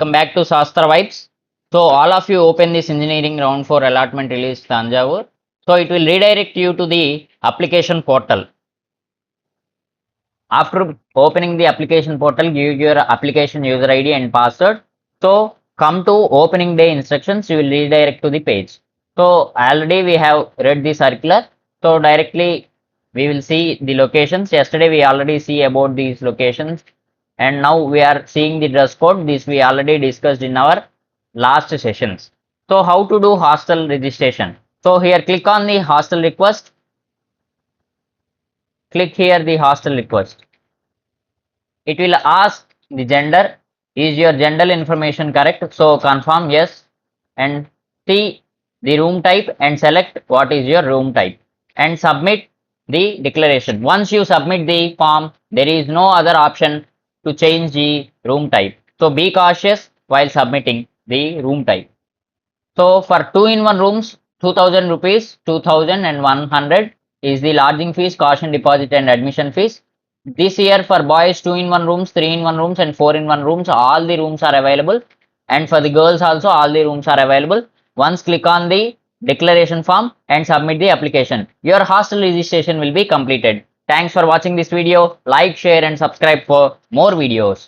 welcome back to Shastra Vibes. So all of you open this engineering round 4 allotment release Tanjavur. So it will redirect you to the application portal. After opening the application portal, give your application user ID and password. So come to opening day instructions, you will redirect to the page. So already we have read the circular. So directly we will see the locations. Yesterday we already see about these locations, and now we are seeing the dress code. This we already discussed in our last sessions. So how to do hostel registration? So here click on the hostel request. Click here the hostel request. It will ask the gender. Is your gender information correct? So confirm yes, and see the room type and select what is your room type and submit the declaration. Once you submit the form, there is no other option to change the room type. So be cautious while submitting the room type. So for 2-in-1 rooms, 2000 rupees, 2100 is the lodging fees, caution deposit and admission fees. This year for boys 2-in-1 rooms, 3-in-1 rooms and 4-in-1 rooms, all the rooms are available. And for the girls also all the rooms are available. Once click on the declaration form and submit the application. Your hostel registration will be completed. Thanks for watching this video. Like, share and subscribe for more videos.